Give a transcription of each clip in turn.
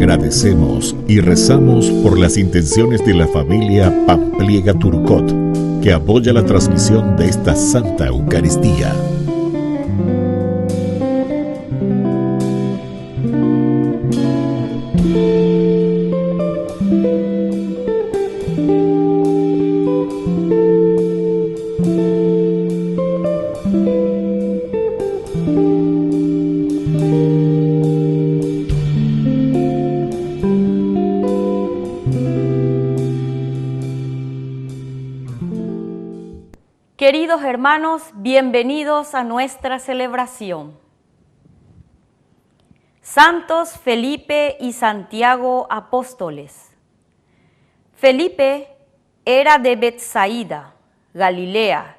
Agradecemos y rezamos por las intenciones de la familia Pampliega Turcot, que apoya la transmisión de esta Santa Eucaristía. Queridos hermanos, bienvenidos a nuestra celebración. Santos Felipe y Santiago apóstoles. Felipe era de Betsaida, Galilea,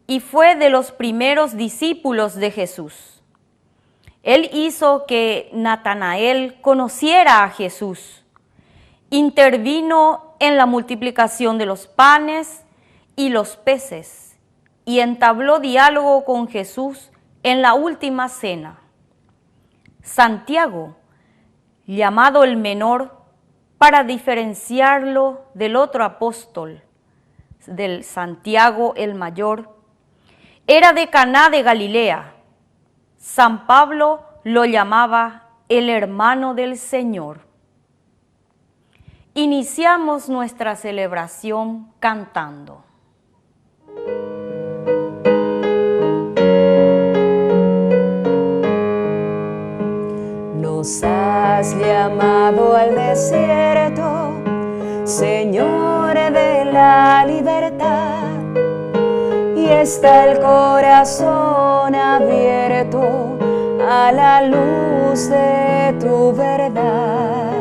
y fue de los primeros discípulos de Jesús. Él hizo que Natanael conociera a Jesús, intervino en la multiplicación de los panes y los peces, y entabló diálogo con Jesús en la última cena. Santiago, llamado el menor, para diferenciarlo del otro apóstol, del Santiago el mayor, era de Caná de Galilea. San Pablo lo llamaba el hermano del Señor. Iniciamos nuestra celebración cantando. Nos has llamado al desierto, Señor de la libertad, y está el corazón abierto a la luz de tu verdad.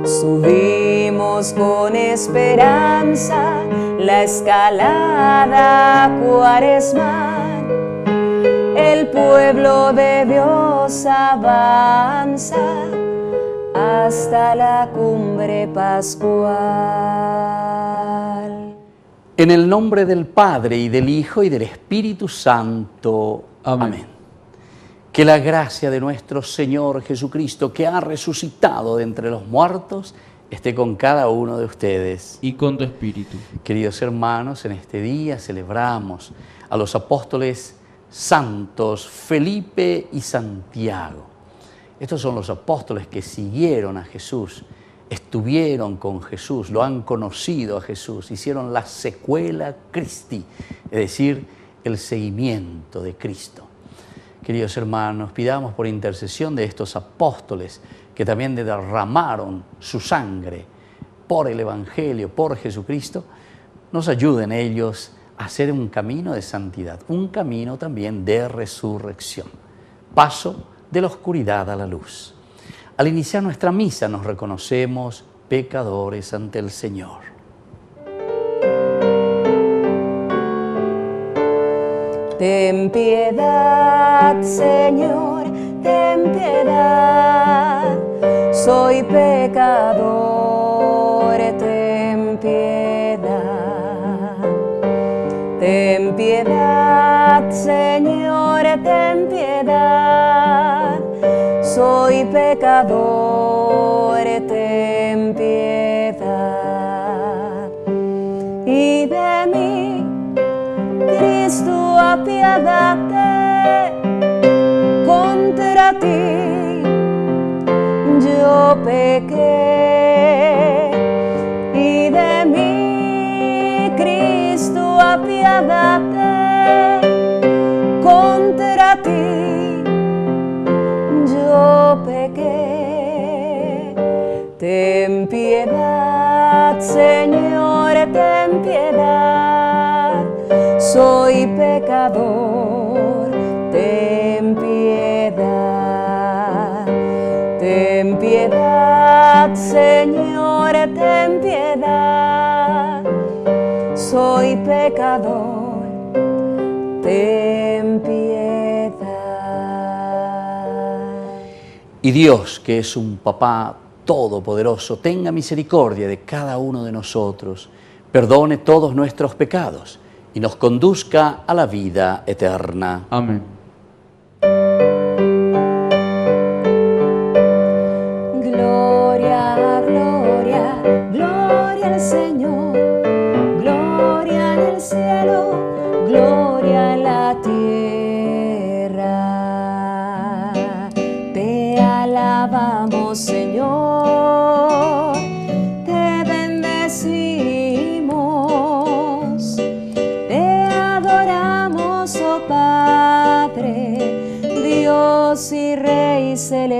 Subimos con esperanza la escalada cuaresmal. El pueblo de Dios avanza hasta la cumbre pascual. En el nombre del Padre, y del Hijo, y del Espíritu Santo. Amén. Que la gracia de nuestro Señor Jesucristo, que ha resucitado de entre los muertos, esté con cada uno de ustedes. Y con tu espíritu. Queridos hermanos, en este día celebramos a los apóstoles santos Felipe y Santiago. Estos son los apóstoles que siguieron a Jesús, estuvieron con Jesús, lo han conocido a Jesús, hicieron la sequela Christi, es decir, el seguimiento de Cristo. Queridos hermanos, pidamos por intercesión de estos apóstoles que también derramaron su sangre por el Evangelio, por Jesucristo, nos ayuden ellos a hacer un camino de santidad, un camino también de resurrección, paso de la oscuridad a la luz. Al iniciar nuestra misa nos reconocemos pecadores ante el Señor. Ten piedad, Señor, ten piedad, soy pecador, ten piedad. Ten piedad, Señor, ten piedad, soy pecador, ten piedad. Y de mí, Cristo, apiádate, contra ti yo pequé. Y de mí, Cristo, apiádate, contra ti yo pequé. Ten piedad, Señor, ten piedad, soy pecador, ten piedad. Ten piedad, Señor, ten piedad, soy pecador, ten piedad. Y Dios, que es un Papá todopoderoso, tenga misericordia de cada uno de nosotros, perdone todos nuestros pecados y nos conduzca a la vida eterna. Amén.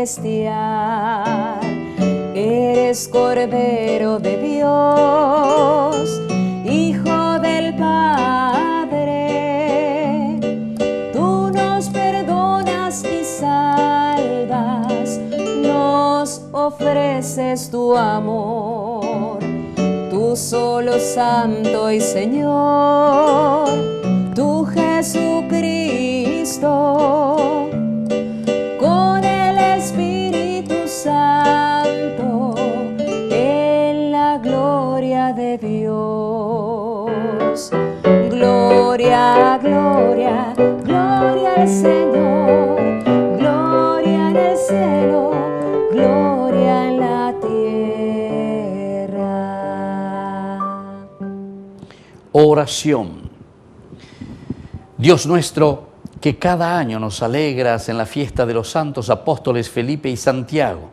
celestial. Eres Cordero de Dios, Hijo del Padre. Tú nos perdonas y salvas, nos ofreces tu amor. Tú solo Santo y Señor, tú Jesucristo, con el Espíritu Santo, en la gloria de Dios. Gloria, gloria, gloria al Señor, gloria en el cielo, gloria en la tierra. Oración. Dios nuestro, que cada año nos alegras en la fiesta de los santos apóstoles Felipe y Santiago,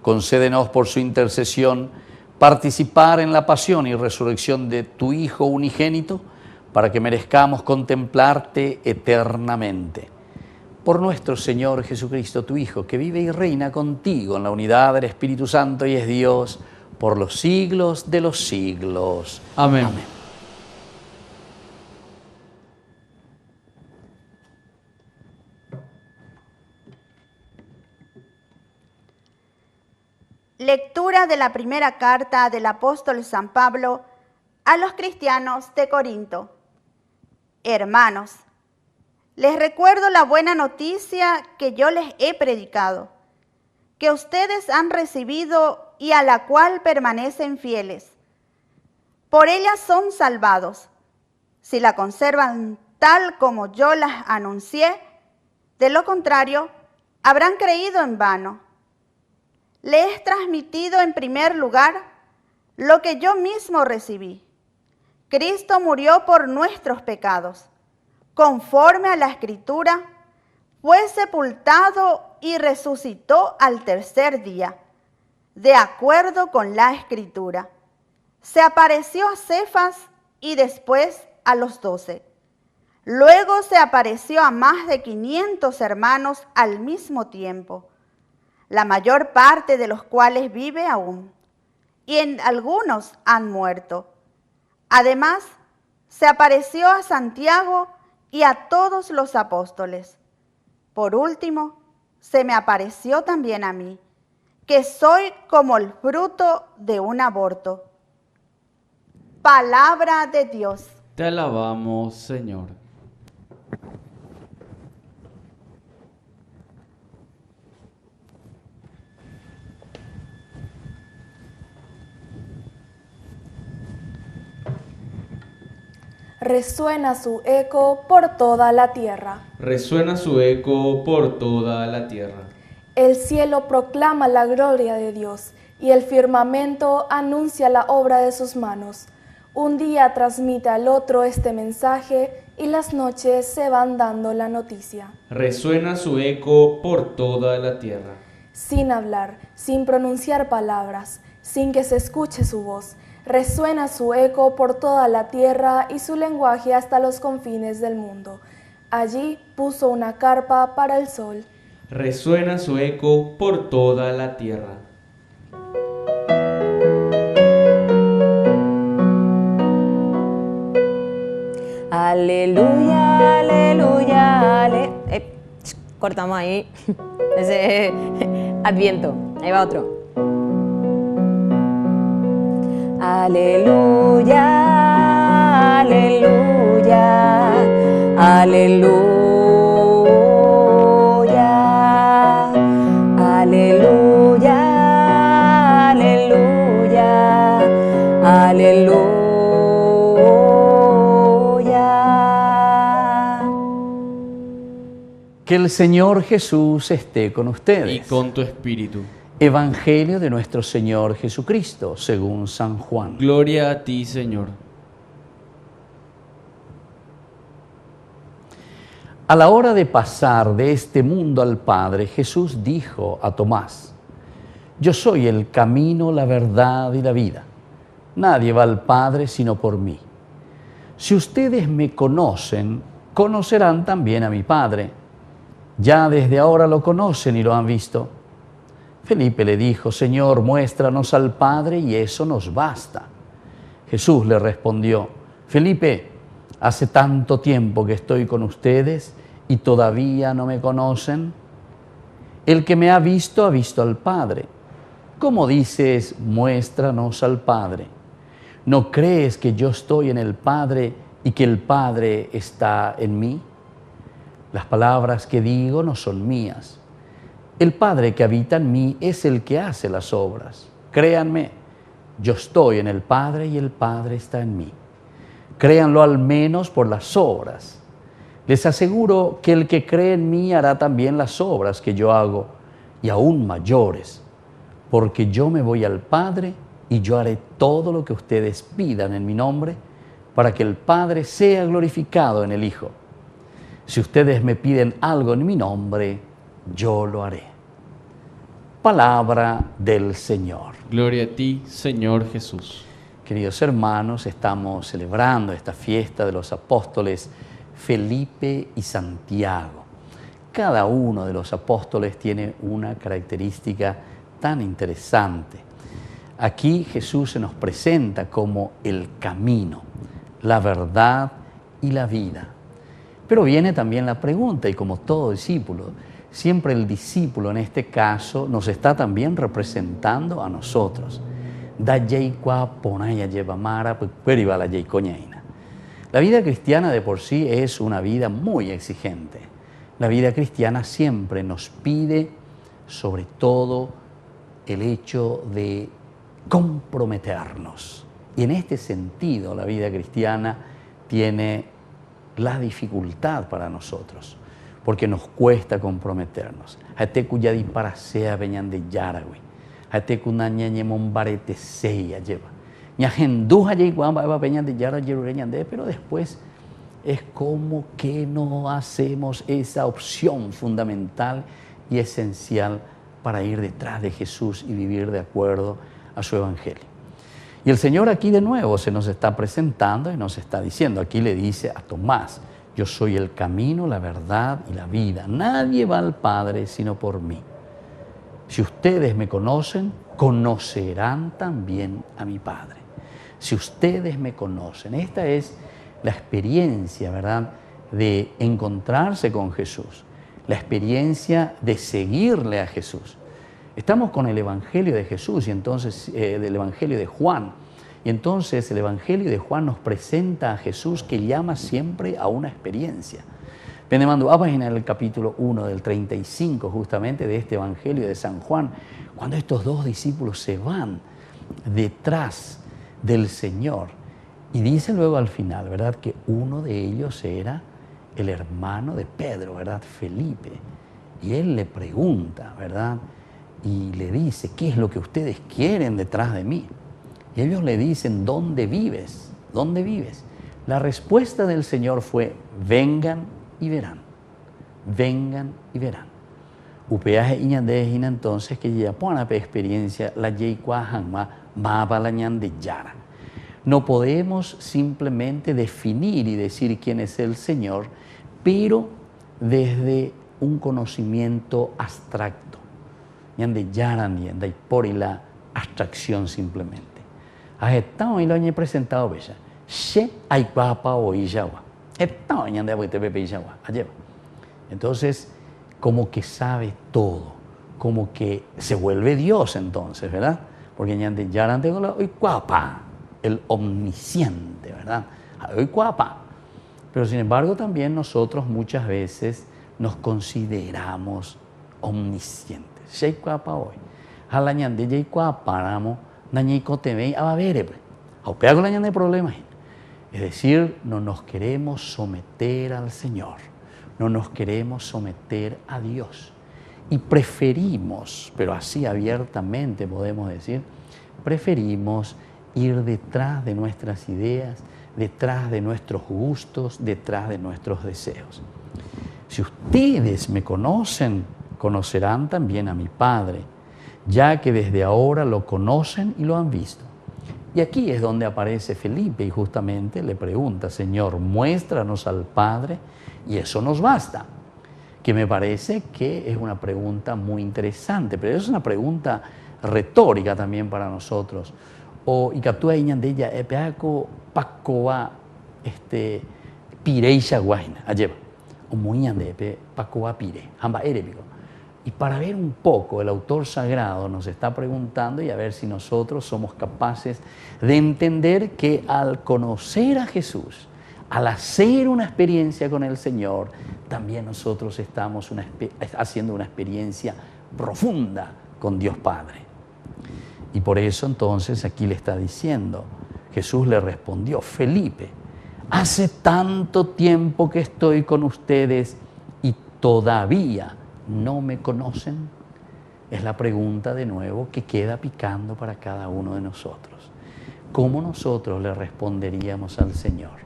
concédenos por su intercesión participar en la pasión y resurrección de tu Hijo unigénito, para que merezcamos contemplarte eternamente. Por nuestro Señor Jesucristo, tu Hijo, que vive y reina contigo en la unidad del Espíritu Santo y es Dios por los siglos de los siglos. Amén. Amén. Lectura de la primera carta del apóstol San Pablo a los cristianos de Corinto. Hermanos, les recuerdo la buena noticia que yo les he predicado, que ustedes han recibido y a la cual permanecen fieles. Por ella son salvados, si la conservan tal como yo las anuncié. De lo contrario, habrán creído en vano. Les he transmitido en primer lugar lo que yo mismo recibí. Cristo murió por nuestros pecados, conforme a la Escritura, fue sepultado y resucitó al tercer día, de acuerdo con la Escritura. Se apareció a Cefas y después a los 12. Luego se apareció a más de 500 hermanos al mismo tiempo, la mayor parte de los cuales vive aún, y en algunos han muerto. Además, se apareció a Santiago y a todos los apóstoles. Por último, se me apareció también a mí, que soy como el fruto de un aborto. Palabra de Dios. Te alabamos, Señor. Resuena su eco por toda la tierra. Resuena su eco por toda la tierra. El cielo proclama la gloria de Dios y el firmamento anuncia la obra de sus manos. Un día transmite al otro este mensaje y las noches se van dando la noticia. Resuena su eco por toda la tierra. Sin hablar, sin pronunciar palabras, sin que se escuche su voz, resuena su eco por toda la tierra y su lenguaje hasta los confines del mundo. Allí puso una carpa para el sol. Resuena su eco por toda la tierra. Aleluya, aleluya, cortamos ahí. Ese es Adviento. Ahí va otro. Aleluya, aleluya, aleluya, aleluya, aleluya, aleluya. Que el Señor Jesús esté con ustedes. Y con tu espíritu. Evangelio de nuestro Señor Jesucristo, según San Juan. Gloria a ti, Señor. A la hora de pasar de este mundo al Padre, Jesús dijo a Tomás: Yo soy el camino, la verdad y la vida. Nadie va al Padre sino por mí. Si ustedes me conocen, conocerán también a mi Padre. Ya desde ahora lo conocen y lo han visto. Felipe le dijo, Señor, muéstranos al Padre y eso nos basta. Jesús le respondió, Felipe, hace tanto tiempo que estoy con ustedes y todavía no me conocen. El que me ha visto al Padre. ¿Cómo dices, muéstranos al Padre? ¿No crees que yo estoy en el Padre y que el Padre está en mí? Las palabras que digo no son mías. El Padre que habita en mí es el que hace las obras. Créanme, yo estoy en el Padre y el Padre está en mí. Créanlo al menos por las obras. Les aseguro que el que cree en mí hará también las obras que yo hago, y aún mayores, porque yo me voy al Padre y yo haré todo lo que ustedes pidan en mi nombre, para que el Padre sea glorificado en el Hijo. Si ustedes me piden algo en mi nombre, yo lo haré. Palabra del Señor. Gloria a ti, Señor Jesús. Queridos hermanos, estamos celebrando esta fiesta de los apóstoles Felipe y Santiago. Cada uno de los apóstoles tiene una característica tan interesante. Aquí Jesús se nos presenta como el camino, la verdad y la vida. Pero viene también la pregunta, y como todo discípulo, siempre el discípulo en este caso nos está también representando a nosotros. La vida cristiana de por sí es una vida muy exigente. La vida cristiana siempre nos pide, sobre todo, el hecho de comprometernos. Y en este sentido, la vida cristiana tiene la dificultad para nosotros, porque nos cuesta comprometernos. Pero después es como que no hacemos esa opción fundamental y esencial para ir detrás de Jesús y vivir de acuerdo a su evangelio. Y el Señor aquí de nuevo se nos está presentando y nos está diciendo, aquí le dice a Tomás, yo soy el camino, la verdad y la vida. Nadie va al Padre sino por mí. Si ustedes me conocen, conocerán también a mi Padre. Si ustedes me conocen, esta es la experiencia, ¿verdad?, de encontrarse con Jesús, la experiencia de seguirle a Jesús. Estamos con el Evangelio de Jesús y entonces del Evangelio de Juan. Y entonces el Evangelio de Juan nos presenta a Jesús que llama siempre a una experiencia. Vendemando a página en el capítulo 1 del 35 justamente de este Evangelio de San Juan, cuando estos dos discípulos se van detrás del Señor. Y dice luego al final, ¿verdad?, que uno de ellos era el hermano de Pedro, ¿verdad?, Felipe. Y él le pregunta, ¿verdad?, y le dice, ¿qué es lo que ustedes quieren detrás de mí? Y ellos le dicen, ¿dónde vives? ¿Dónde vives? La respuesta del Señor fue, vengan y verán. Vengan y verán. Upeaje iñandejina entonces que ya pone experiencia la yeikuajanma mabalañan de yara. No podemos simplemente definir y decir quién es el Señor, pero desde un conocimiento abstracto. Ñande yaran y por la abstracción simplemente. Estamos y lo han presentado bella. Se hay papa o iyawa. Estamos ñande a pepe iyawa. Entonces, como que sabe todo, como que se vuelve Dios entonces, ¿verdad? Porque ñande yaran tengo la hoy guapa, el omnisciente, ¿verdad? Hoy guapa. Pero sin embargo también nosotros muchas veces nos consideramos omniscientes. Shei guapa hoy. Halañan de yei guapa ramo, nañico te ve a ver, aupea con la ñan de problemas. Es decir, no nos queremos someter al Señor, no nos queremos someter a Dios. Y preferimos, pero así abiertamente podemos decir, preferimos ir detrás de nuestras ideas, detrás de nuestros gustos, detrás de nuestros deseos. Si ustedes me conocen, conocerán también a mi Padre, ya que desde ahora lo conocen y lo han visto. Y aquí es donde aparece Felipe y justamente le pregunta, Señor, muéstranos al Padre y eso nos basta. que me parece que es una pregunta muy interesante, pero es una pregunta retórica también para nosotros. O ikatua iñan de ella, epeaco pacoa pireisha guaina, alleva, o muñan de epe pacoa pire, amba erebigo. Y para ver un poco, el autor sagrado nos está preguntando y a ver si nosotros somos capaces de entender que al conocer a Jesús, al hacer una experiencia con el Señor, también nosotros estamos haciendo una experiencia profunda con Dios Padre. Y por eso entonces aquí le está diciendo, Jesús le respondió, Felipe, hace tanto tiempo que estoy con ustedes y todavía no me conocen. Es la pregunta de nuevo que queda picando para cada uno de nosotros. ¿Cómo nosotros le responderíamos al Señor?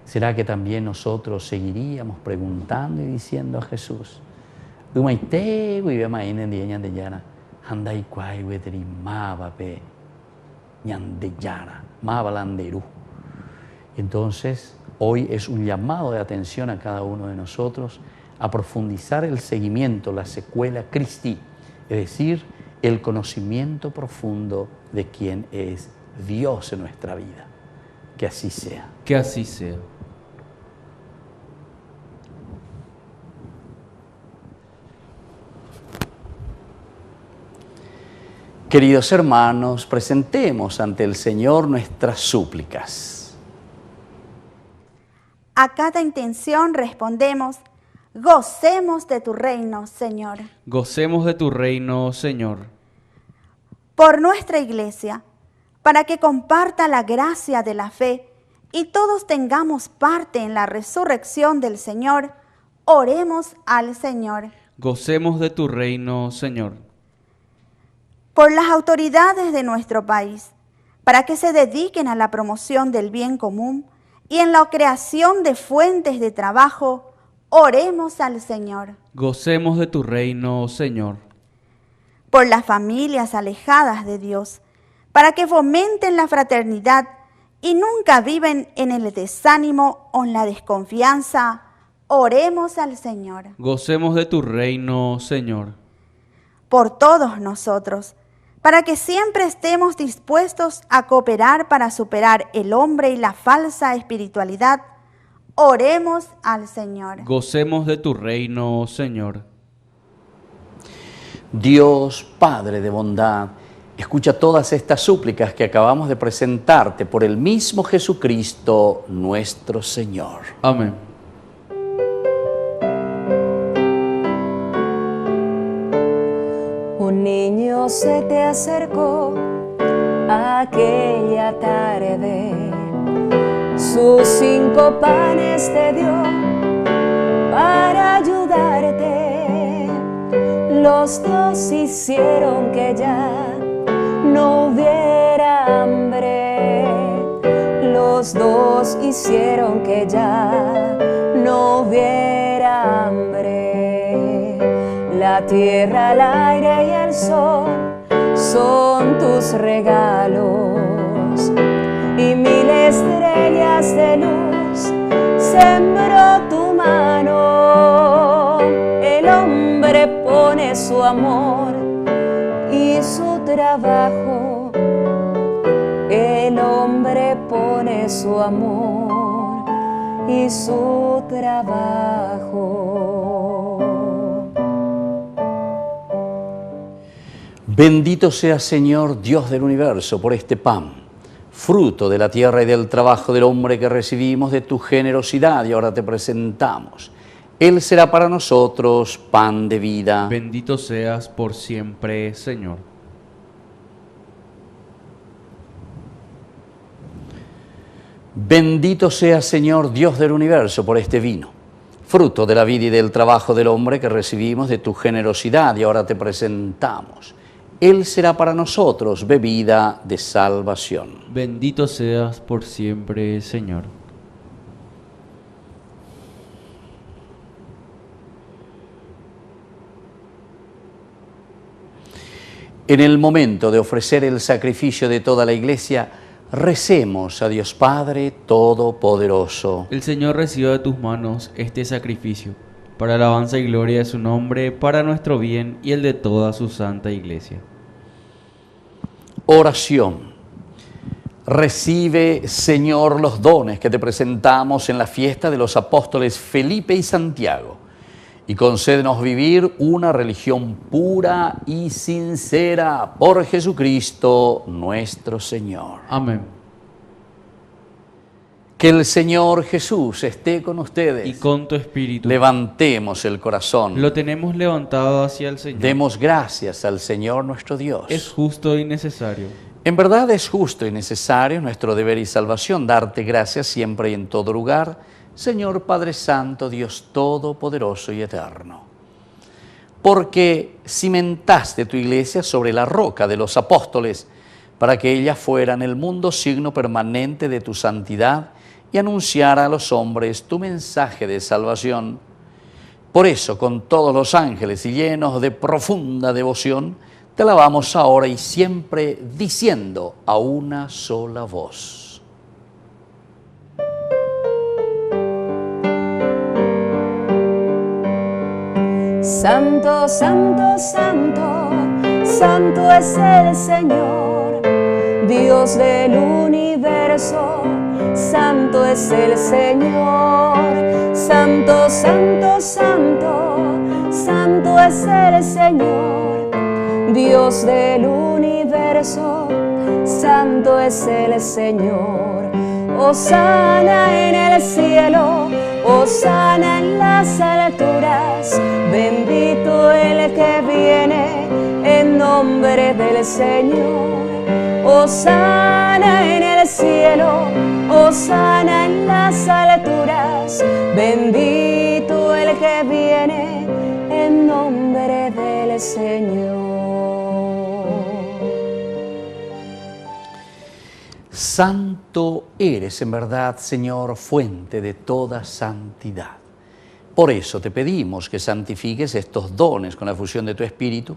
¿Será que también nosotros seguiríamos preguntando y diciendo a Jesús, entonces, hoy es un llamado de atención a cada uno de nosotros a profundizar el seguimiento, la secuela Christi, es decir, el conocimiento profundo de quién es Dios en nuestra vida. Que así sea. Que así sea. Queridos hermanos, presentemos ante el Señor nuestras súplicas. A cada intención respondemos, gocemos de tu reino, Señor. Gocemos de tu reino, Señor. Por nuestra Iglesia, para que comparta la gracia de la fe y todos tengamos parte en la resurrección del Señor, oremos al Señor. Gocemos de tu reino, Señor. Por las autoridades de nuestro país, para que se dediquen a la promoción del bien común y en la creación de fuentes de trabajo, oremos al Señor. Gocemos de tu reino, Señor. Por las familias alejadas de Dios, para que fomenten la fraternidad y nunca viven en el desánimo o en la desconfianza, oremos al Señor. Gocemos de tu reino, Señor. Por todos nosotros, para que siempre estemos dispuestos a cooperar para superar el hombre y la falsa espiritualidad, oremos al Señor. Gocemos de tu reino, Señor. Dios, Padre de bondad, escucha todas estas súplicas que acabamos de presentarte por el mismo Jesucristo, nuestro Señor. Amén. Un niño se te acercó aquella tarde, sus 5 panes te dio para ayudarte. Los 2 hicieron que ya no hubiera hambre. Los 2 hicieron que ya no hubiera hambre. La tierra, el aire y el sol son tus regalos, y 1000 estrellas de luz sembró tu mano. El hombre pone su amor y su trabajo. El hombre pone su amor y su trabajo. Bendito sea, Señor, Dios del universo, por este pan, fruto de la tierra y del trabajo del hombre que recibimos de tu generosidad y ahora te presentamos. Él será para nosotros pan de vida. Bendito seas por siempre, Señor. Bendito sea, Señor, Dios del universo, por este vino, fruto de la vida y del trabajo del hombre que recibimos de tu generosidad y ahora te presentamos. Él será para nosotros bebida de salvación. Bendito seas por siempre, Señor. En el momento de ofrecer el sacrificio de toda la Iglesia, recemos a Dios Padre Todopoderoso. El Señor reciba de tus manos este sacrificio para alabanza y gloria de su nombre, para nuestro bien y el de toda su santa iglesia. Oración. Recibe, Señor, los dones que te presentamos en la fiesta de los apóstoles Felipe y Santiago, y concédenos vivir una religión pura y sincera por Jesucristo nuestro Señor. Amén. Que el Señor Jesús esté con ustedes. Y con tu espíritu. Levantemos el corazón. Lo tenemos levantado hacia el Señor. Demos gracias al Señor nuestro Dios. Es justo y necesario. En verdad es justo y necesario, nuestro deber y salvación, darte gracias siempre y en todo lugar, Señor Padre Santo, Dios Todopoderoso y Eterno. Porque cimentaste tu iglesia sobre la roca de los apóstoles, para que ella fuera en el mundo signo permanente de tu santidad y anunciara a los hombres tu mensaje de salvación. Por eso, con todos los ángeles y llenos de profunda devoción, te alabamos ahora y siempre diciendo a una sola voz. Santo, santo, santo, santo es el Señor, Dios del universo, santo es el Señor. Santo, santo, santo, santo es el Señor, Dios del universo, santo es el Señor. Hosana en el cielo, hosana en las alturas, bendito el que viene en nombre del Señor. Hosana en el cielo, hosana en las alturas, bendito el que viene en nombre del Señor. Santo eres en verdad, Señor, fuente de toda santidad. Por eso te pedimos que santifiques estos dones con la fusión de tu Espíritu,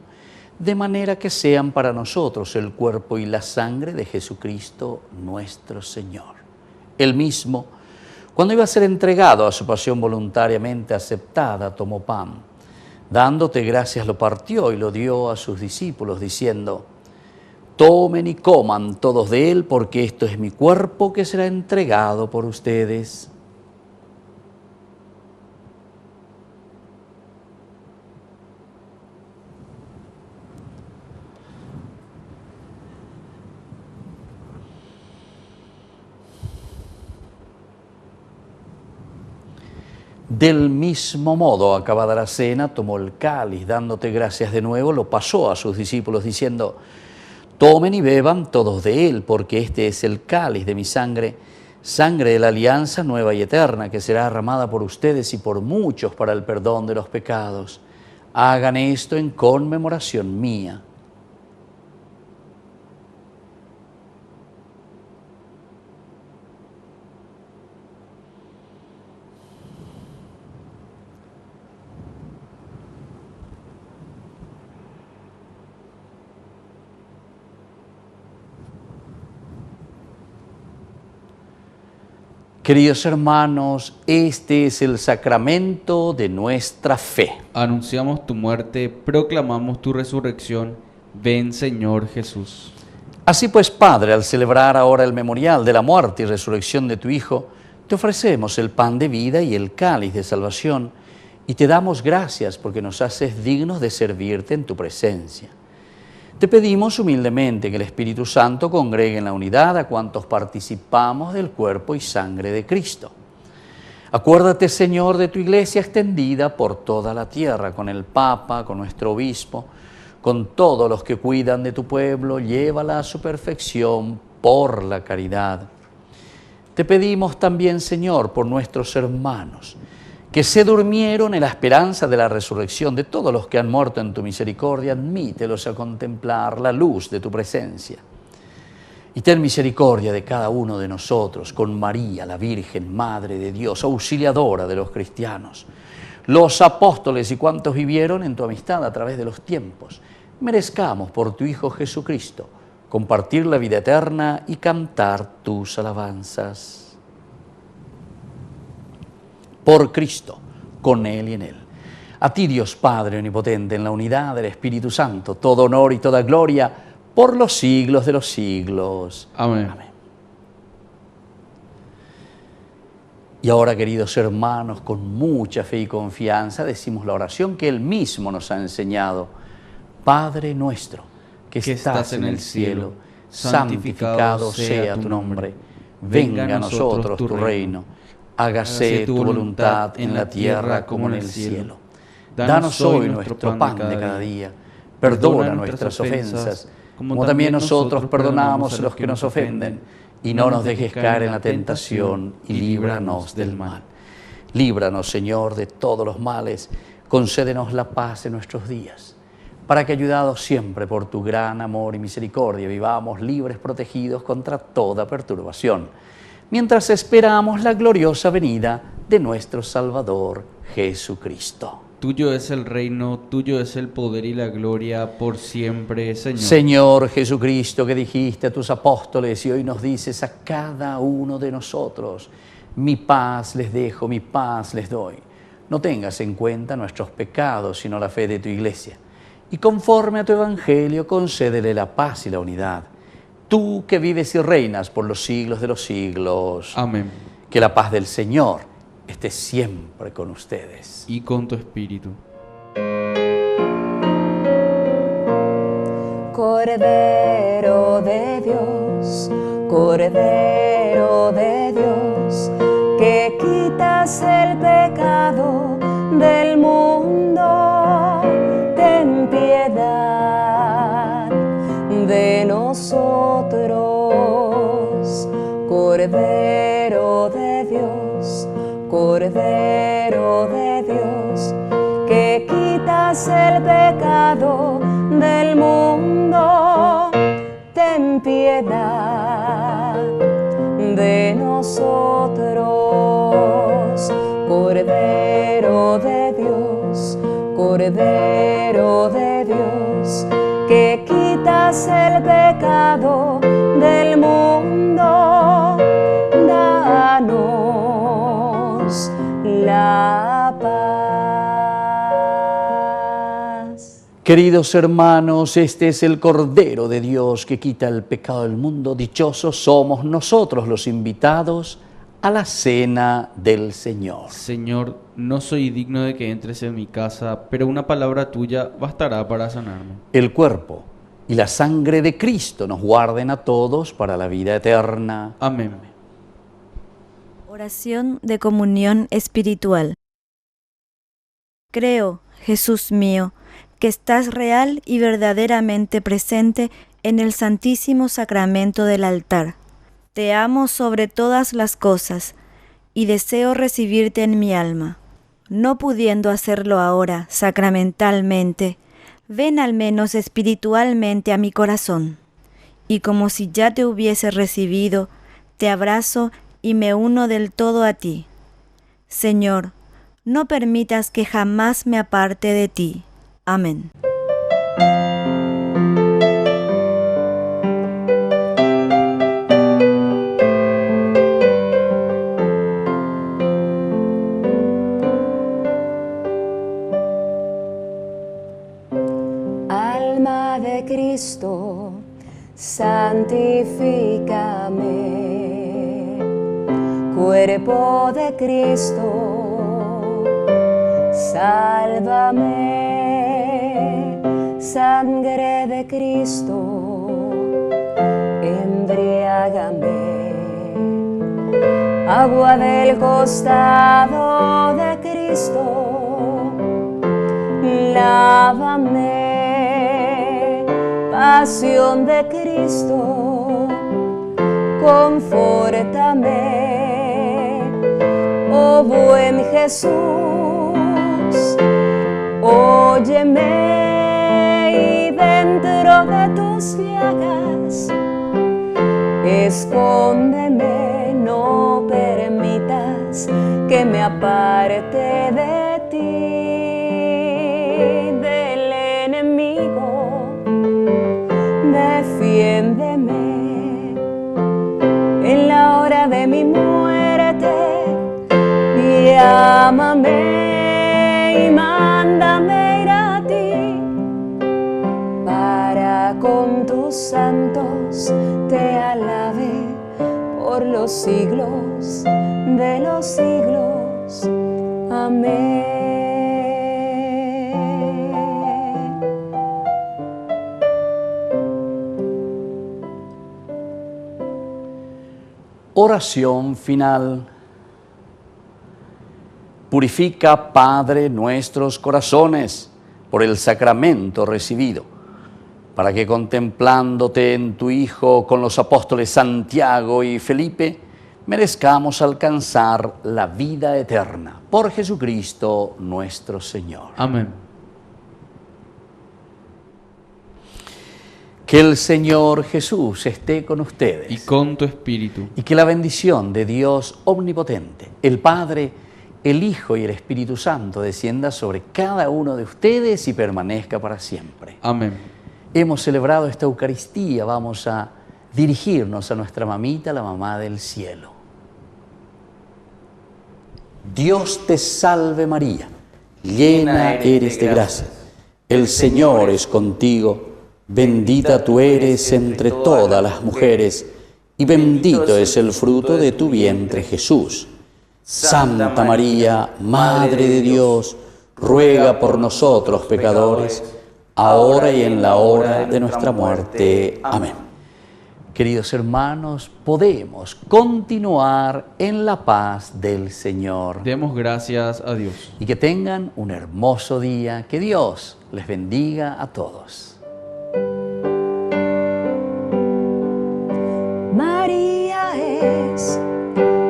de manera que sean para nosotros el cuerpo y la sangre de Jesucristo nuestro Señor. Él mismo, cuando iba a ser entregado a su pasión voluntariamente aceptada, tomó pan. Dándote gracias lo partió y lo dio a sus discípulos, diciendo: tomen y coman todos de él, porque esto es mi cuerpo que será entregado por ustedes. Del mismo modo, acabada la cena, tomó el cáliz, dándote gracias de nuevo, lo pasó a sus discípulos, diciendo: tomen y beban todos de él, porque este es el cáliz de mi sangre, sangre de la alianza nueva y eterna, que será derramada por ustedes y por muchos para el perdón de los pecados. Hagan esto en conmemoración mía. Queridos hermanos, este es el sacramento de nuestra fe. Anunciamos tu muerte, proclamamos tu resurrección. Ven, Señor Jesús. Así pues, Padre, al celebrar ahora el memorial de la muerte y resurrección de tu Hijo, te ofrecemos el pan de vida y el cáliz de salvación, y te damos gracias porque nos haces dignos de servirte en tu presencia. Te pedimos humildemente que el Espíritu Santo congregue en la unidad a cuantos participamos del cuerpo y sangre de Cristo. Acuérdate, Señor, de tu iglesia extendida por toda la tierra, con el Papa, con nuestro obispo, con todos los que cuidan de tu pueblo, llévala a su perfección por la caridad. Te pedimos también, Señor, por nuestros hermanos, que se durmieron en la esperanza de la resurrección de todos los que han muerto en tu misericordia, admítelos a contemplar la luz de tu presencia. Y ten misericordia de cada uno de nosotros, con María, la Virgen, Madre de Dios, auxiliadora de los cristianos, los apóstoles y cuantos vivieron en tu amistad a través de los tiempos. Merezcamos por tu Hijo Jesucristo compartir la vida eterna y cantar tus alabanzas. Por Cristo, con Él y en Él, A ti, Dios Padre Omnipotente, en la unidad del Espíritu Santo, todo honor y toda gloria por los siglos de los siglos. Amén. Amén. Y ahora, queridos hermanos, con mucha fe y confianza, decimos la oración que Él mismo nos ha enseñado. Padre nuestro, que estás en el cielo, santificado sea tu nombre. Venga a nosotros tu reino. Hágase tu voluntad en la tierra como en el cielo. Danos hoy nuestro pan de cada día. Perdona nuestras ofensas, como también nosotros perdonamos a los que nos ofenden. Y no nos dejes caer en la tentación, y líbranos del mal. Líbranos, Señor, de todos los males. Concédenos la paz en nuestros días, para que, ayudados siempre por tu gran amor y misericordia, vivamos libres, protegidos contra toda perturbación, mientras esperamos la gloriosa venida de nuestro Salvador Jesucristo. Tuyo es el reino, tuyo es el poder y la gloria por siempre, Señor. Señor Jesucristo, que dijiste a tus apóstoles y hoy nos dices a cada uno de nosotros: mi paz les dejo, mi paz les doy. No tengas en cuenta nuestros pecados, sino la fe de tu Iglesia. Y conforme a tu Evangelio, concédele la paz y la unidad. Tú que vives y reinas por los siglos de los siglos. Amén. Que la paz del Señor esté siempre con ustedes. Y con tu espíritu. Cordero de Dios, Cordero de Dios, que quitas el pecado del mundo, ten piedad de nosotros. Cordero de Dios, Cordero de Dios, que quitas el pecado del mundo, ten piedad de nosotros. Cordero de Dios, Cordero de Dios, que quitas el pecado del mundo, danos la paz. Queridos hermanos, este es el Cordero de Dios que quita el pecado del mundo. Dichosos somos nosotros los invitados a la cena del Señor. Señor, no soy digno de que entres en mi casa, pero una palabra tuya bastará para sanarme. El cuerpo y la sangre de Cristo nos guarden a todos para la vida eterna. Amén. Oración de comunión espiritual. Creo, Jesús mío, que estás real y verdaderamente presente en el Santísimo Sacramento del altar. Te amo sobre todas las cosas y deseo recibirte en mi alma. No pudiendo hacerlo ahora sacramentalmente, ven al menos espiritualmente a mi corazón. Y como si ya te hubiese recibido, te abrazo y me uno del todo a ti. Señor, no permitas que jamás me aparte de ti. Amén. Alma de Cristo, santifícame. Cuerpo de Cristo, sálvame. Sangre de Cristo, embriágame. Agua del costado de Cristo, lávame. Pasión de Cristo, confórtame. Oh buen Jesús, óyeme. Y dentro de tus llagas, escóndeme, no permitas que me aparte de ti, del enemigo, defiéndeme en la hora de mi muerte, y ámame y mándame juntos te alabe por los siglos de los siglos. Amén. Oración final. Purifica, Padre, nuestros corazones por el sacramento recibido, para que contemplándote en tu Hijo con los apóstoles Santiago y Felipe, merezcamos alcanzar la vida eterna. Por Jesucristo nuestro Señor. Amén. Que el Señor Jesús esté con ustedes. Y con tu espíritu. Y que la bendición de Dios omnipotente, el Padre, el Hijo y el Espíritu Santo descienda sobre cada uno de ustedes y permanezca para siempre. Amén. Hemos celebrado esta Eucaristía, vamos a dirigirnos a nuestra mamita, la mamá del cielo. Dios te salve María, llena eres de gracia, el Señor es contigo, bendita tú eres entre todas las mujeres, y bendito es el fruto de tu vientre Jesús. Santa María, Madre de Dios, ruega por nosotros pecadores, ahora y en la hora de nuestra muerte. Amén. Queridos hermanos, podemos continuar en la paz del Señor. Demos gracias a Dios. Y que tengan un hermoso día. Que Dios les bendiga a todos. María es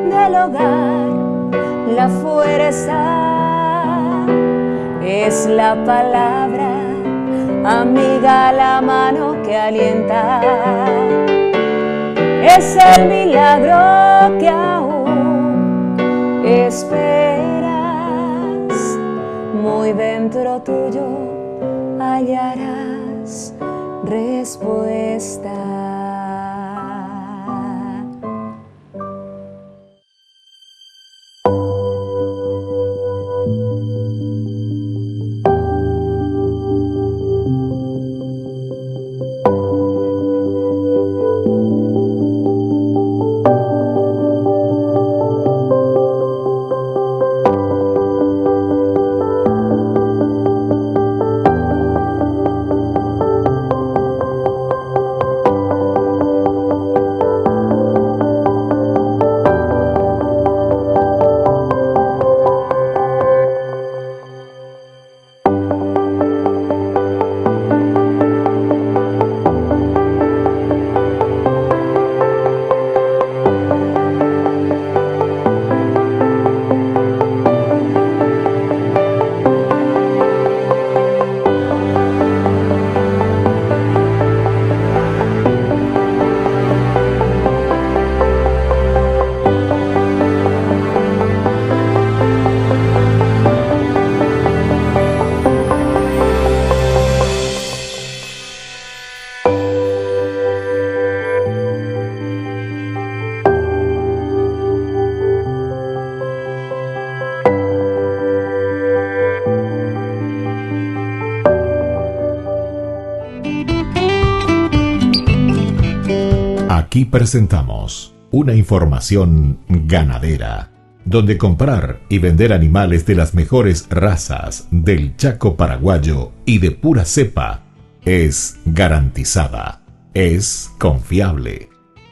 del hogar la fuerza, es la palabra, amiga, la mano que alienta, es el milagro que aún esperas, muy dentro tuyo hallarás respuesta. Aquí presentamos una información ganadera, donde comprar y vender animales de las mejores razas del Chaco paraguayo y de pura cepa es garantizada, es confiable.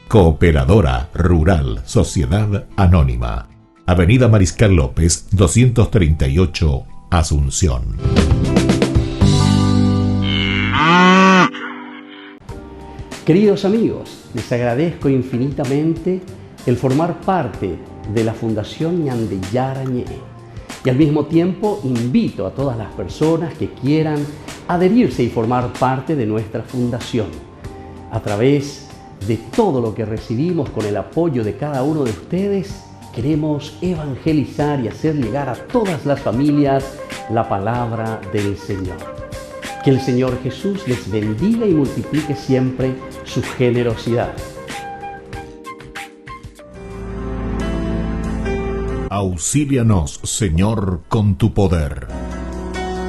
Cooperadora Rural Sociedad Anónima, Avenida Mariscal López, 238, Asunción. Queridos amigos, les agradezco infinitamente el formar parte de la Fundación Ñandeyarañe y al mismo tiempo invito a todas las personas que quieran adherirse y formar parte de nuestra fundación. A través de todo lo que recibimos con el apoyo de cada uno de ustedes, queremos evangelizar y hacer llegar a todas las familias la palabra del Señor. Que el Señor Jesús les bendiga y multiplique siempre su generosidad. Auxílianos, Señor, con tu poder.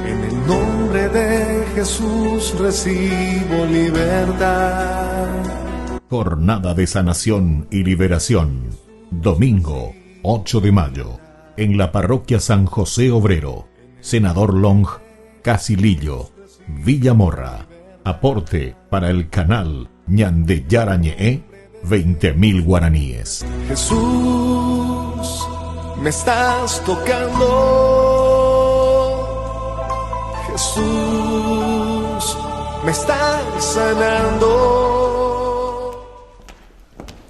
En el nombre de Jesús recibo libertad. Jornada de sanación y liberación. Domingo 8 de mayo. En la parroquia San José Obrero. Senador Long, Casilillo, Villamorra. Aporte para el canal Ñandeyarañe, 20.000 guaraníes. Jesús, me estás tocando. Jesús, me estás sanando.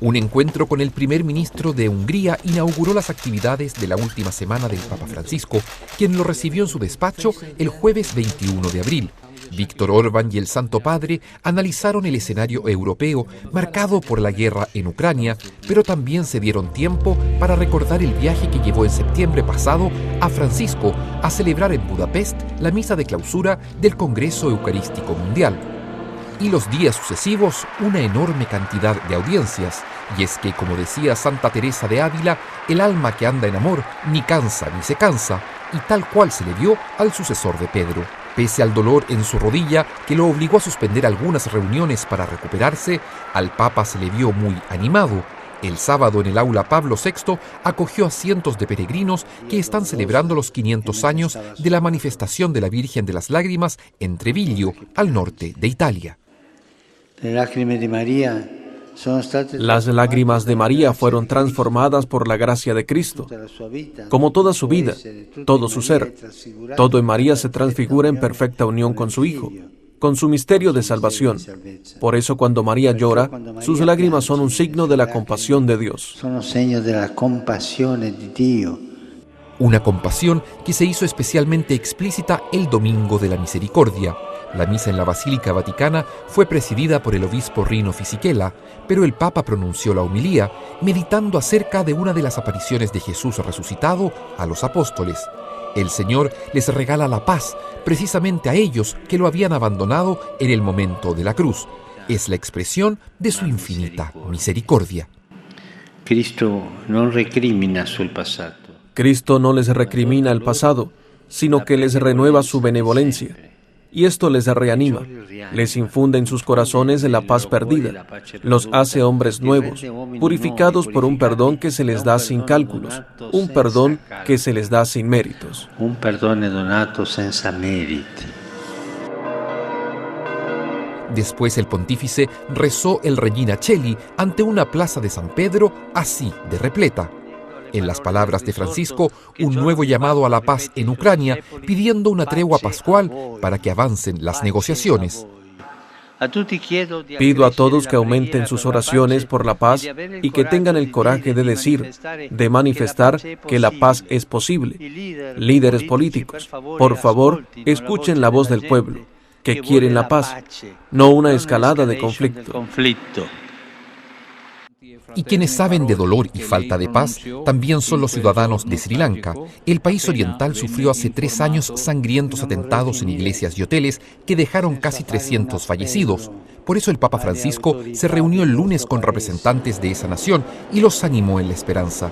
Un encuentro con el primer ministro de Hungría inauguró las actividades de la última semana del Papa Francisco, quien lo recibió en su despacho el jueves 21 de abril. Víctor Orbán y el Santo Padre analizaron el escenario europeo marcado por la guerra en Ucrania, pero también se dieron tiempo para recordar el viaje que llevó en septiembre pasado a Francisco a celebrar en Budapest la misa de clausura del Congreso Eucarístico Mundial. Y los días sucesivos, una enorme cantidad de audiencias. Y es que, como decía Santa Teresa de Ávila, el alma que anda en amor ni cansa ni se cansa, y tal cual se le dio al sucesor de Pedro. Pese al dolor en su rodilla que lo obligó a suspender algunas reuniones para recuperarse, al Papa se le vio muy animado. El sábado en el aula Pablo VI acogió a cientos de peregrinos que están celebrando los 500 años de la manifestación de la Virgen de las Lágrimas en Treviglio, al norte de Italia. Las lágrimas de María fueron transformadas por la gracia de Cristo. Como toda su vida, todo su ser, todo en María se transfigura en perfecta unión con su Hijo, con su misterio de salvación. Por eso cuando María llora, sus lágrimas son un signo de la compasión de Dios. Una compasión que se hizo especialmente explícita el Domingo de la Misericordia. La misa en la Basílica Vaticana fue presidida por el obispo Rino Fisichella, pero el Papa pronunció la homilía meditando acerca de una de las apariciones de Jesús resucitado a los apóstoles. El Señor les regala la paz, precisamente a ellos que lo habían abandonado en el momento de la cruz. Es la expresión de su infinita misericordia. Cristo no les recrimina el pasado, sino que les renueva su benevolencia. Y esto les reanima, les infunde en sus corazones la paz perdida, los hace hombres nuevos, purificados por un perdón que se les da sin cálculos, un perdón que se les da sin méritos. Un perdone donato senza meriti. Después el pontífice rezó el Regina Coeli ante una plaza de San Pedro así de repleta. En las palabras de Francisco, un nuevo llamado a la paz en Ucrania, pidiendo una tregua pascual para que avancen las negociaciones. Pido a todos que aumenten sus oraciones por la paz y que tengan el coraje de decir, de manifestar que la paz es posible. Líderes políticos, por favor, escuchen la voz del pueblo, que quieren la paz, no una escalada de conflicto. Y quienes saben de dolor y falta de paz también son los ciudadanos de Sri Lanka. El país oriental sufrió hace 3 años sangrientos atentados en iglesias y hoteles que dejaron casi 300 fallecidos. Por eso el Papa Francisco se reunió el lunes con representantes de esa nación y los animó en la esperanza.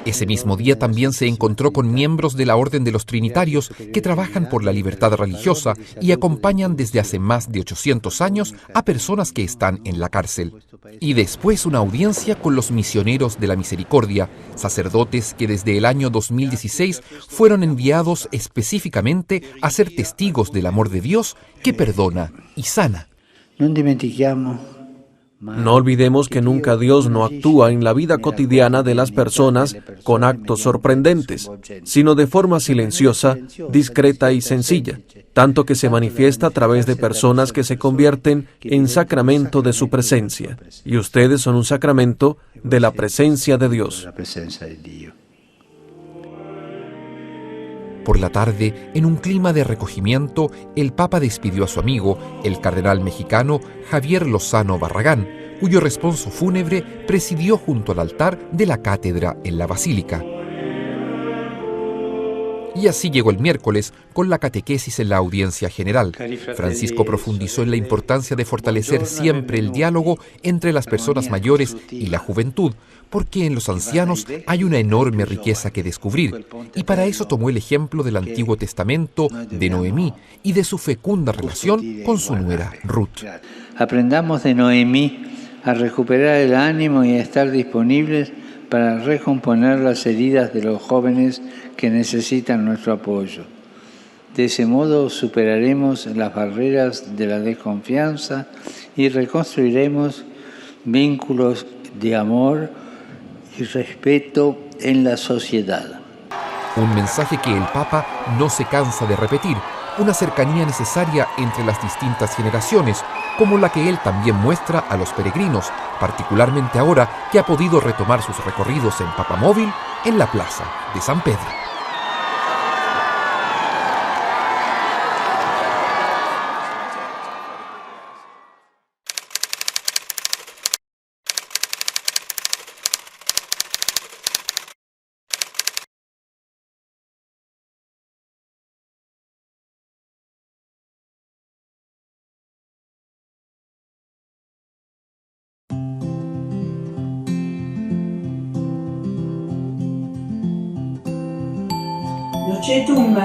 Ese mismo día también se encontró con miembros de la Orden de los Trinitarios que trabajan por la libertad religiosa y acompañan desde hace más de 800 años a personas que están en la cárcel. Y después una audiencia con los misioneros de la misericordia, sacerdotes que desde el año 2016 fueron enviados específicamente a ser testigos del amor de Dios que perdona y sana. No olvidemos que nunca Dios no actúa en la vida cotidiana de las personas con actos sorprendentes, sino de forma silenciosa, discreta y sencilla, tanto que se manifiesta a través de personas que se convierten en sacramento de su presencia. Y ustedes son un sacramento de la presencia de Dios. Por la tarde, en un clima de recogimiento, el Papa despidió a su amigo, el cardenal mexicano Javier Lozano Barragán, cuyo responso fúnebre presidió junto al altar de la cátedra en la Basílica. Y así llegó el miércoles con la catequesis en la audiencia general. Francisco profundizó en la importancia de fortalecer siempre el diálogo entre las personas mayores y la juventud, porque en los ancianos hay una enorme riqueza que descubrir, y para eso tomó el ejemplo del Antiguo Testamento de Noemí y de su fecunda relación con su nuera Ruth. Aprendamos de Noemí a recuperar el ánimo y a estar disponibles para recomponer las heridas de los jóvenes que necesitan nuestro apoyo. De ese modo superaremos las barreras de la desconfianza y reconstruiremos vínculos de amor y respeto en la sociedad. Un mensaje que el Papa no se cansa de repetir, una cercanía necesaria entre las distintas generaciones, como la que él también muestra a los peregrinos, particularmente ahora que ha podido retomar sus recorridos en Papamóvil en la plaza de San Pedro. Nocetum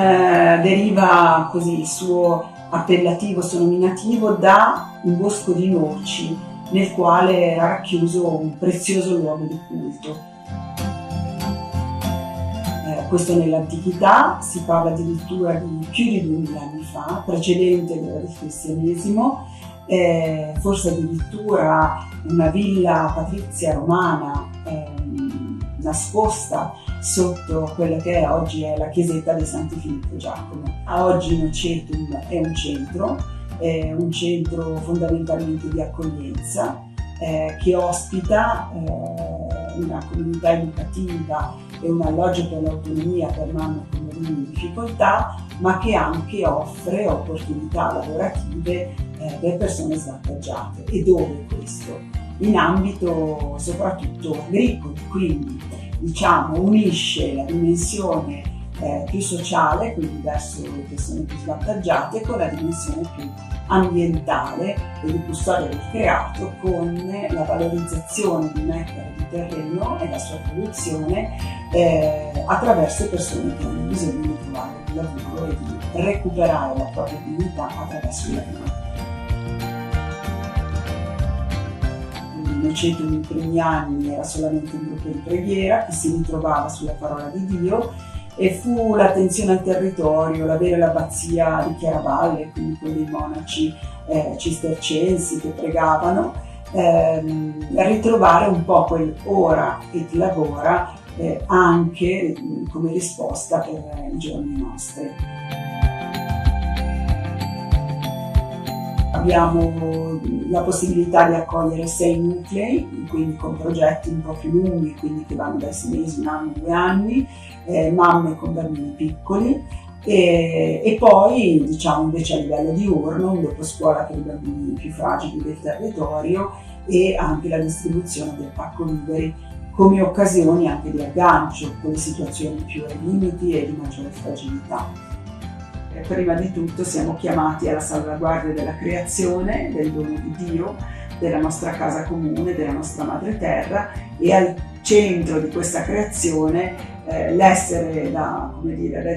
deriva così il suo appellativo nominativo da un bosco di noci nel quale era racchiuso un prezioso luogo di culto. Questo nell'antichità si parla addirittura di più di 2000 anni fa, precedente del cristianesimo, forse addirittura una villa patrizia romana nascosta sotto quella che oggi è la chiesetta dei Santi Filippo e Giacomo. A oggi Nocetum è un centro fondamentalmente di accoglienza che ospita una comunità educativa e un alloggio per l'autonomia per mamme con bambini in difficoltà, ma che anche offre opportunità lavorative per persone svantaggiate. E dove questo? In ambito soprattutto agricolo, quindi unisce la dimensione più sociale, quindi verso le persone più svantaggiate, con la dimensione più ambientale e di custodia del creato, con la valorizzazione di un ettaro di terreno e la sua produzione attraverso persone che hanno bisogno di trovare un lavoro e di recuperare la propria dignità attraverso il lavoro. Nocetum in primi anni era solamente un gruppo di preghiera che si ritrovava sulla parola di Dio, e fu l'attenzione al territorio, l'avere l'abbazia di Chiaravalle, quindi con dei monaci cistercensi che pregavano, ritrovare un po' quel ora et lavora anche come risposta per i giorni nostri. Abbiamo la possibilità di accogliere 6 nuclei, quindi con progetti un po' più lunghi, quindi che vanno dai 6 mesi, 1 anno, 2 anni, mamme con bambini piccoli, e poi invece a livello diurno un dopo scuola per i bambini più fragili del territorio, e anche la distribuzione del pacco viveri come occasioni anche di aggancio con le situazioni più ai limiti e di maggiore fragilità. Prima di tutto siamo chiamati alla salvaguardia della creazione, del dono di Dio, della nostra casa comune, della nostra madre terra, e al centro di questa creazione l'essere da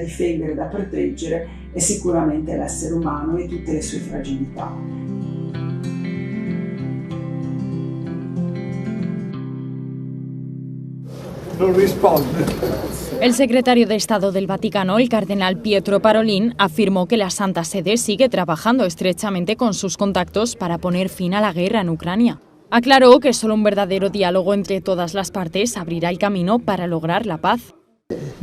difendere, da proteggere è sicuramente l'essere umano e tutte le sue fragilità. Non risponde. El secretario de Estado del Vaticano, el cardenal Pietro Parolin, afirmó que la Santa Sede sigue trabajando estrechamente con sus contactos para poner fin a la guerra en Ucrania. Aclaró que solo un verdadero diálogo entre todas las partes abrirá el camino para lograr la paz. Es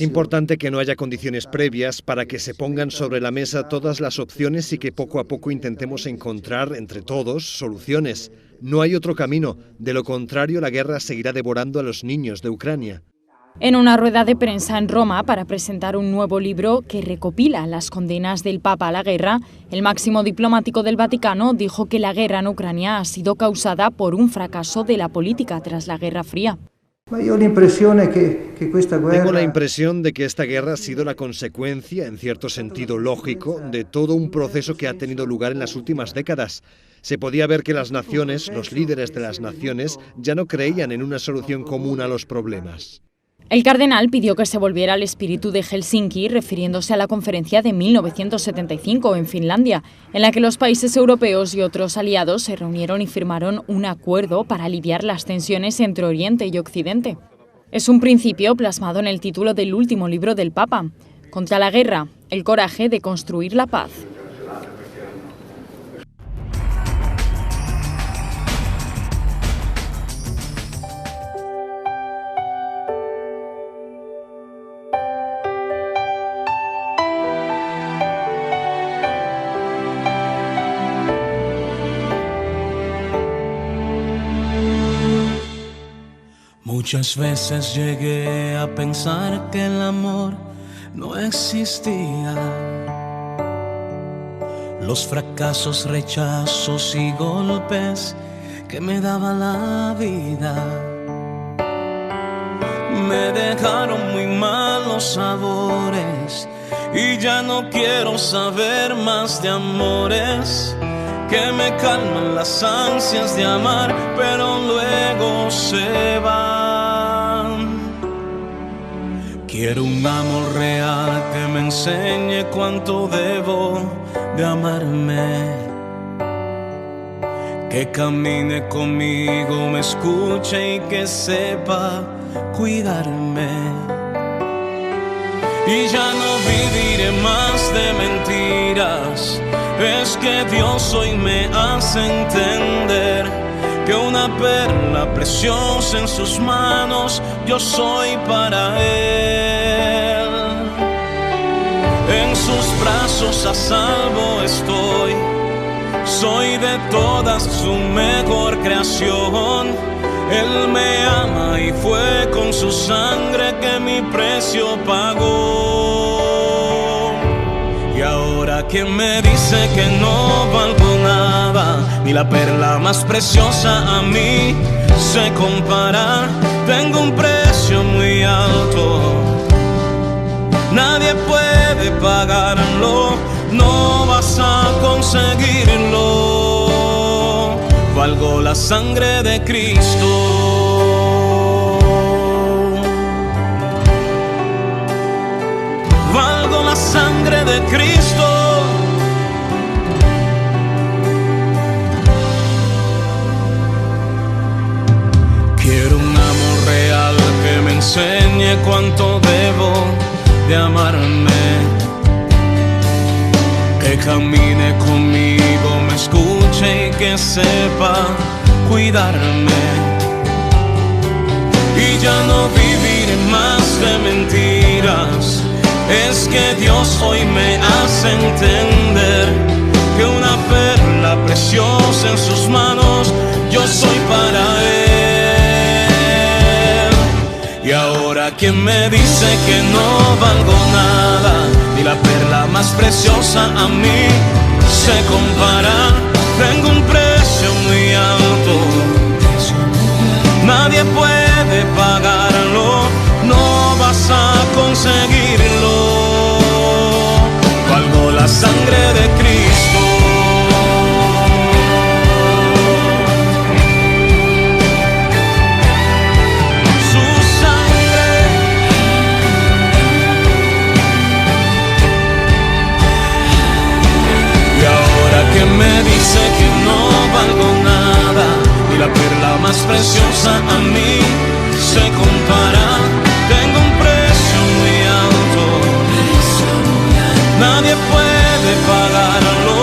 importante que no haya condiciones previas para que se pongan sobre la mesa todas las opciones y que poco a poco intentemos encontrar entre todos soluciones. No hay otro camino, de lo contrario la guerra seguirá devorando a los niños de Ucrania. En una rueda de prensa en Roma para presentar un nuevo libro que recopila las condenas del Papa a la guerra, el máximo diplomático del Vaticano dijo que la guerra en Ucrania ha sido causada por un fracaso de la política tras la Guerra Fría. Tengo la impresión de que esta guerra ha sido la consecuencia, en cierto sentido lógico, de todo un proceso que ha tenido lugar en las últimas décadas. Se podía ver que las naciones, los líderes de las naciones, ya no creían en una solución común a los problemas. El cardenal pidió que se volviera al espíritu de Helsinki, refiriéndose a la conferencia de 1975 en Finlandia, en la que los países europeos y otros aliados se reunieron y firmaron un acuerdo para aliviar las tensiones entre Oriente y Occidente. Es un principio plasmado en el título del último libro del Papa, Contra la guerra, el coraje de construir la paz. Muchas veces llegué a pensar que el amor no existía. Los fracasos, rechazos y golpes que me daba la vida me dejaron muy malos sabores y ya no quiero saber más de amores que me calman las ansias de amar, pero luego se van. Quiero un amor real que me enseñe cuánto debo de amarme, que camine conmigo, me escuche y que sepa cuidarme. Y ya no viviré más de mentiras. Es que Dios hoy me hace entender que una perla preciosa en sus manos yo soy para Él. En sus brazos a salvo estoy, soy de todas su mejor creación. Él me ama y fue con su sangre que mi precio pagó. Y ahora quien me dice que no valgo nada, ni la perla más preciosa a mí se compara. Tengo un precio muy alto, nadie puede pagarlo, no vas a conseguirlo. Valgo la sangre de Cristo. Valgo la sangre de Cristo. Quiero un amor real que me enseñe cuánto debo de amarme, que camine conmigo, me escuche y que sepa cuidarme. Y ya no viviré más de mentiras. Es que Dios hoy me hace entender que una perla preciosa en sus manos yo soy para Él. Y ahora quien me dice que no valgo nada, ni la perla más preciosa a mí se compara. Tengo un precio muy alto, nadie puede pagarlo, no vas a conseguirlo. Valgo la sangre de Cristo. Su sangre. Y ahora que me dice que no valgo nada, ni la perla más preciosa a mí se compara. Tengo un precio muy alto, nadie puede pagarlo,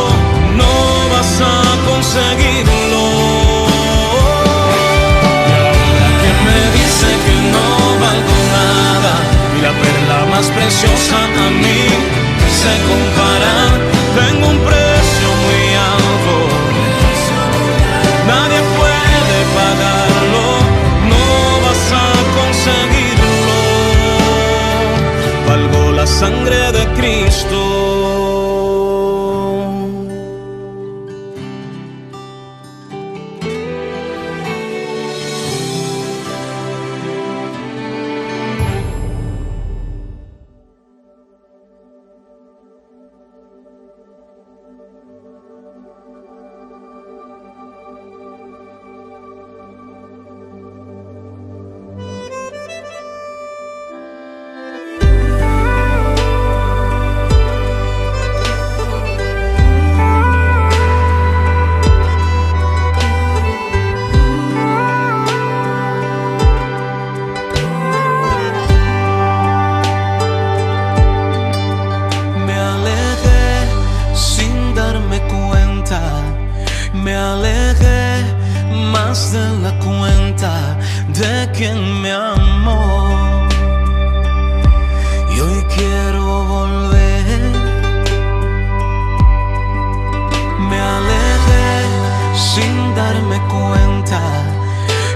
no vas a conseguirlo. Y ahora que me dice que no valgo nada, y la perla más preciosa a mí se compara. Tengo un precio muy alto, nadie puede pagarlo, no vas a conseguirlo. Valgo la sangre de Cristo. de quien me amó. Y hoy quiero volver. Me alejé sin darme cuenta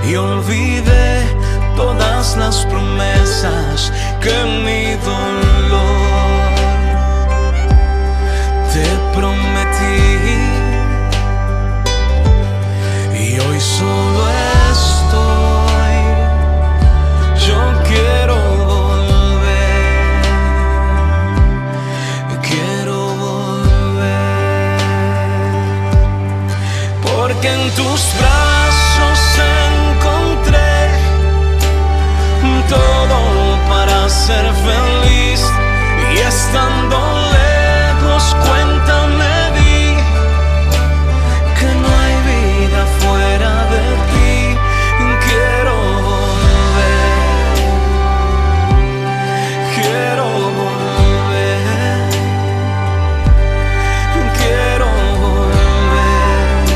y olvidé todas las promesas que en mi dolor te prometí. Y hoy solo estoy, yo quiero volver, quiero volver, porque en tus brazos encontré todo para ser feliz. Y estando lejos cuenta me di que no hay vida fuera de ti. Quiero volver, quiero volver, quiero volver,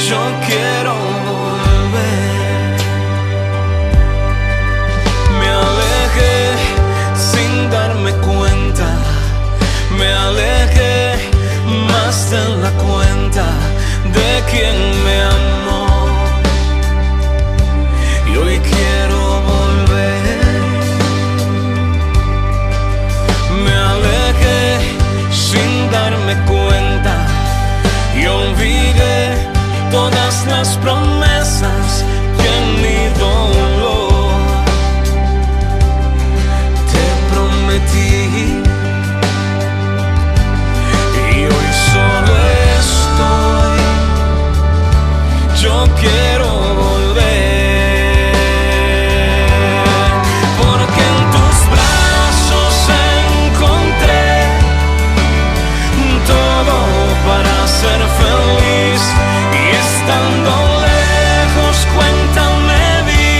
yo quiero volver. Me alejé sin darme cuenta, me alejé más de la cuenta de quien me amó. Y hoy quiero volver. Me alejé sin darme cuenta y olvidé todas las promesas que en mi dolor te prometí. Y hoy solo estoy, yo quiero volver, porque en tus brazos encontré todo para ser feliz. Y estando lejos cuenta me di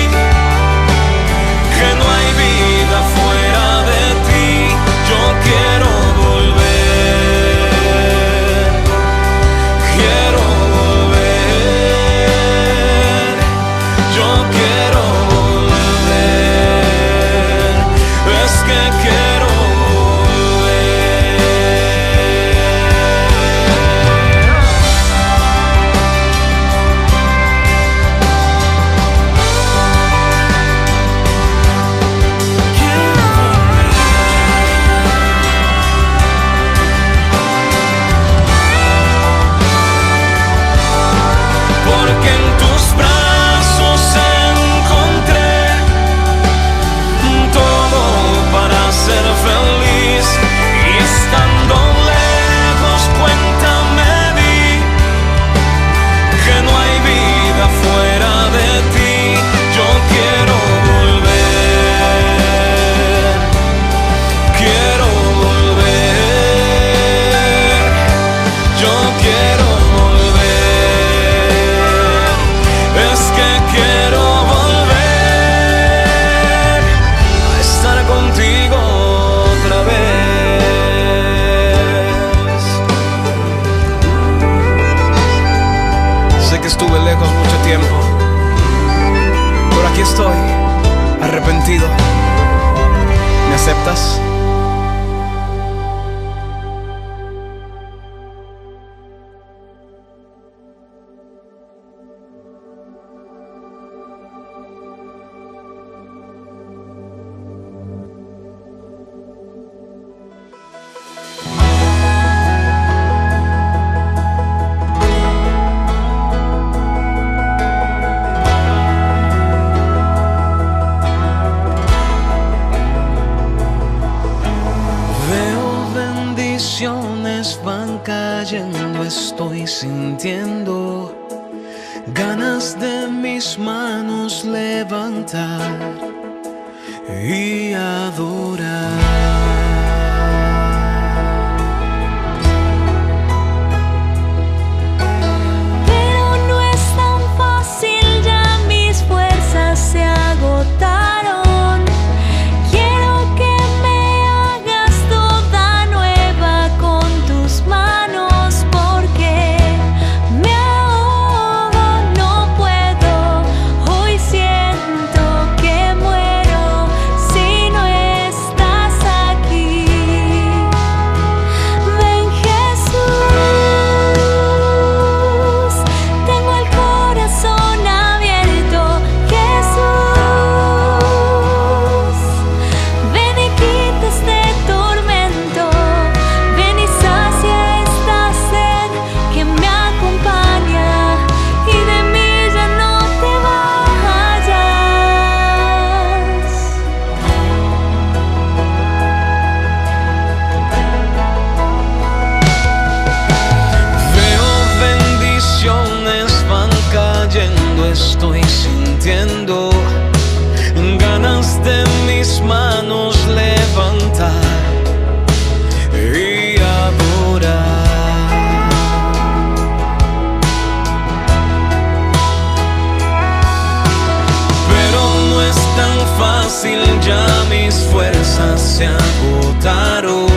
que no hay vida fuera de ti. Yo quiero volver, quiero volver, yo quiero volver, es que quiero porque en tus brazos encontré todo para ser feliz. Y estando lejos cuenta me di que no hay vida fuera de ti. Yo quiero volver, quiero volver, yo quiero volver, es que quiero volver a estar contigo otra vez. Sé que estuve lejos mucho tiempo, pero aquí estoy, arrepentido. ¿Me aceptas? Van cayendo, estoy sintiendo ganas de mis manos levantar y adorar. Pero no es tan fácil, ya mis fuerzas se agotaron. Quiero que me hagas toda nueva con tus manos, porque me ahogo, no puedo. Hoy sintiendo ganas de mis manos levantar y adorar. Tan fácil, ya mis fuerzas se agotaron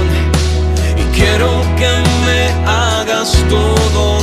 y quiero que me hagas todo